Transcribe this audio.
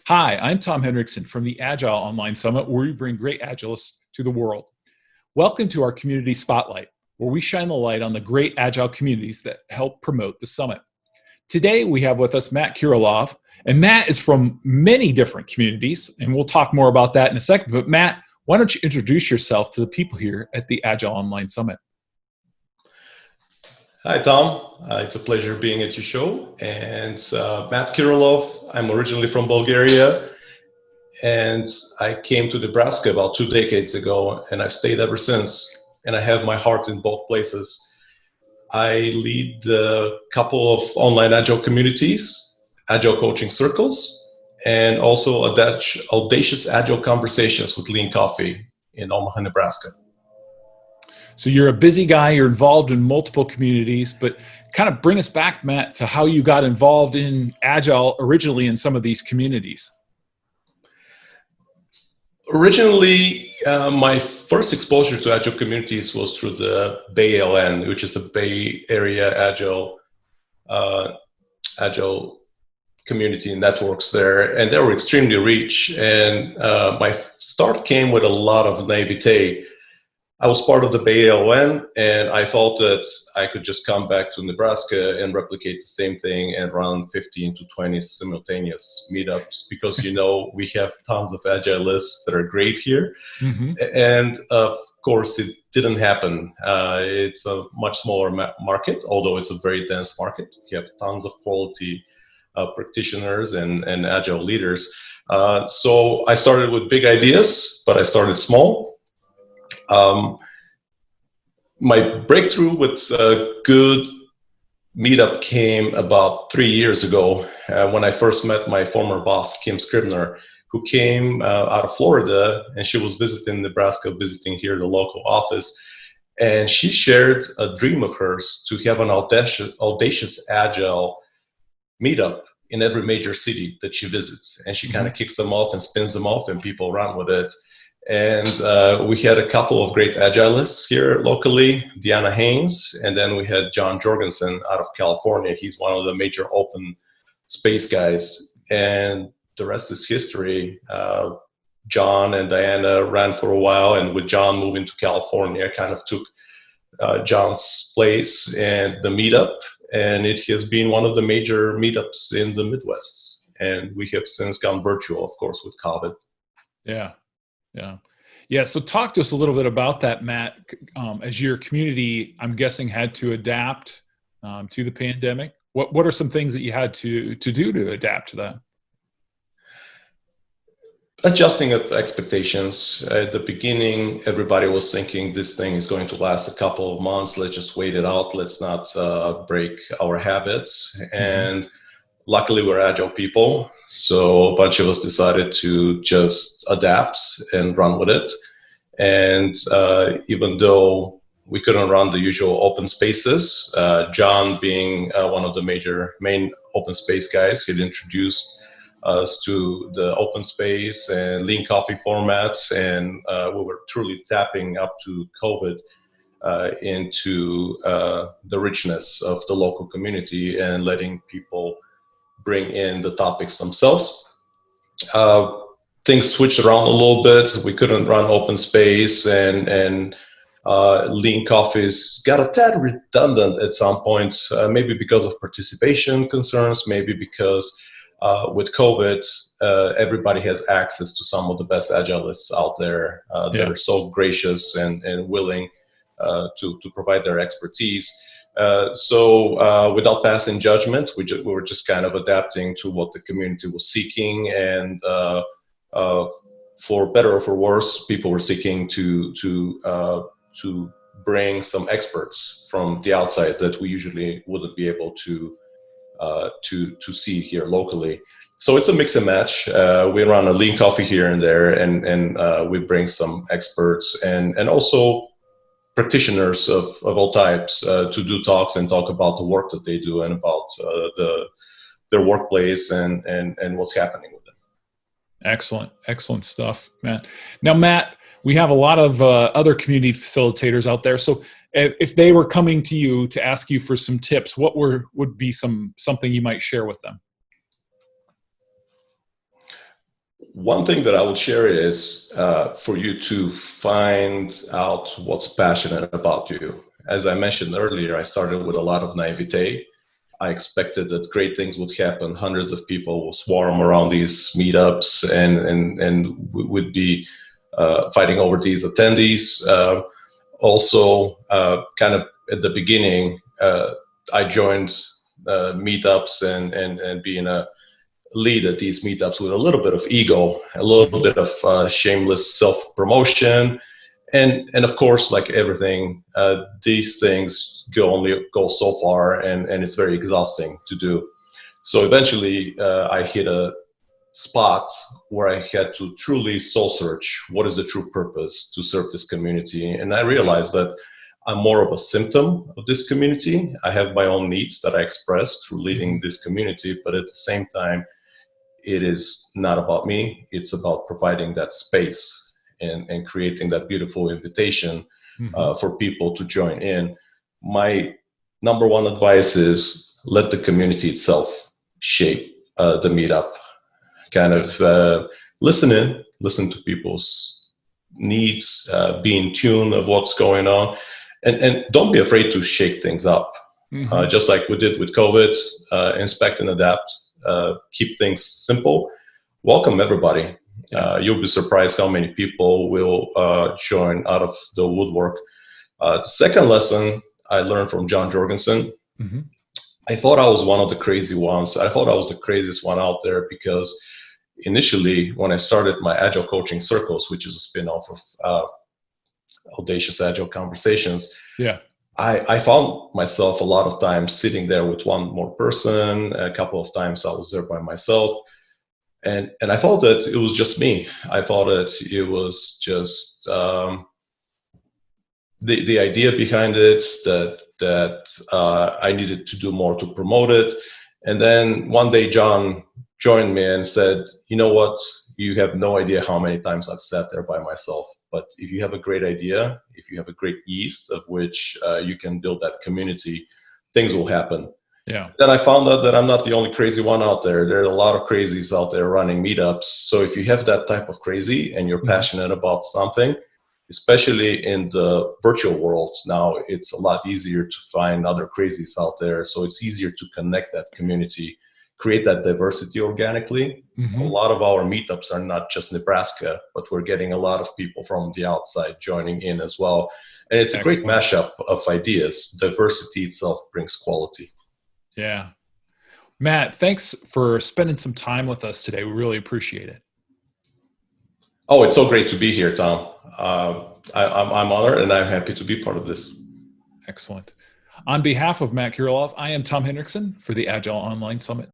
Hi, I'm Tom Hendrickson from the Agile Online Summit, where we bring great Agilists to the world. Welcome to our Community Spotlight, where we shine the light on the great Agile communities that help promote the summit. Today, we have with us Matt Kirilov, and Matt is from many different communities, and we'll talk more about that in a second. But Matt, why don't you introduce yourself to the people here at the Agile Online Summit? Hi, Tom. It's a pleasure being at your show. And Matt Kirilov, I'm originally from Bulgaria, and I came to Nebraska about 2 decades ago, and I've stayed ever since. And I have my heart in both places. I lead a couple of online Agile communities, Agile coaching circles, and also Audacious Agile conversations with Lean Coffee in Omaha, Nebraska. So you're a busy guy, you're involved in multiple communities, but kind of bring us back, Matt, to how you got involved in Agile originally in some of these communities. Originally, my first exposure to Agile communities was through the BALN, which is the Bay Area Agile community networks there, and they were extremely rich. And my start came with a lot of naivete. I was part of the BALN, and I thought that I could just come back to Nebraska and replicate the same thing and run 15 to 20 simultaneous meetups because, we have tons of Agilists that are great here. Mm-hmm. And of course, it didn't happen. It's a much smaller market, although it's a very dense market. We have tons of quality practitioners and Agile leaders. So I started with big ideas, but I started small. My breakthrough with a good meetup came about 3 years ago when I first met my former boss, Kim Scribner, who came out of Florida, and she was visiting Nebraska, visiting here the local office. And she shared a dream of hers to have an audacious Agile meetup in every major city that she visits. And she kind of kicks them off and spins them off, and people run with it. And we had a couple of great Agilists here locally, Deanna Haynes, and then we had John Jorgensen out of California. He's one of the major open space guys. And the rest is history. John and Diana ran for a while, and with John moving to California, I kind of took John's place and the meetup. And it has been one of the major meetups in the Midwest. And we have since gone virtual, of course, with COVID. Yeah. So talk to us a little bit about that, Matt. As your community, I'm guessing, had to adapt to the pandemic. What are some things that you had to do to adapt to that? Adjusting of expectations. At the beginning, everybody was thinking this thing is going to last a couple of months. Let's just wait it out. Let's not break our habits. And luckily, we're Agile people. So a bunch of us decided to just adapt and run with it. And even though we couldn't run the usual open spaces, John being one of the main open space guys, he'd introduced us to the open space and Lean Coffee formats. And we were truly tapping up to COVID into the richness of the local community and letting people bring in the topics themselves. Things switched around a little bit. We couldn't run open space, and Lean Coffees got a tad redundant at some point, maybe because of participation concerns, maybe because with COVID, everybody has access to some of the best Agilists out there that are so gracious and willing to provide their expertise. So without passing judgment, we were just kind of adapting to what the community was seeking, and for better or for worse, people were seeking to bring some experts from the outside that we usually wouldn't be able to see here locally. So it's a mix and match. We run a Lean Coffee here and there, and we bring some experts and also practitioners of all types to do talks and talk about the work that they do and about their workplace and what's happening with them. Excellent stuff, Matt. Now, Matt, we have a lot of other community facilitators out there. So if they were coming to you to ask you for some tips, what would be something you might share with them? One thing that I would share is for you to find out what's passionate about you. As I mentioned earlier, I started with a lot of naivete. I expected that great things would happen. Hundreds of people will swarm around these meetups and would be fighting over these attendees. Kind of at the beginning, I joined meetups and being a lead at these meetups with a little bit of ego, a little bit of shameless self-promotion. And of course, like everything, these things only go so far, and it's very exhausting to do. So eventually, I hit a spot where I had to truly soul search what is the true purpose to serve this community. And I realized that I'm more of a symptom of this community. I have my own needs that I express through leading this community, but at the same time, it is not about me. It's about providing that space and creating that beautiful invitation for people to join in. My number one advice is let the community itself shape the meetup. Kind of listen to people's needs, be in tune of what's going on, and don't be afraid to shake things up. Just like we did with COVID, inspect and adapt, keep things simple. Welcome everybody. You'll be surprised how many people will join out of the woodwork. The second lesson I learned from John Jorgensen. I thought I was one of the crazy ones. I thought I was the craziest one out there because initially when I started my Agile coaching circles, which is a spin-off of Audacious Agile Conversations, I found myself a lot of times sitting there with one more person. A couple of times I was there by myself. And I thought that it was just me. I thought that it was just the idea behind it, that I needed to do more to promote it. And then one day John joined me and said, you know what, you have no idea how many times I've sat there by myself. But if you have a great idea, if you have a great yeast of which you can build that community, things will happen. Then I found out that I'm not the only crazy one out there. There are a lot of crazies out there running meetups. So if you have that type of crazy and you're passionate about something, especially in the virtual world now, it's a lot easier to find other crazies out there. So it's easier to connect that community, create that diversity organically. A lot of our meetups are not just Nebraska, but we're getting a lot of people from the outside joining in as well. And it's a great mashup of ideas. Diversity itself brings quality. Yeah. Matt, thanks for spending some time with us today. We really appreciate it. Oh, it's so great to be here, Tom. I'm honored and I'm happy to be part of this. Excellent. On behalf of Matt Kirilov, I am Tom Hendrickson for the Agile Online Summit.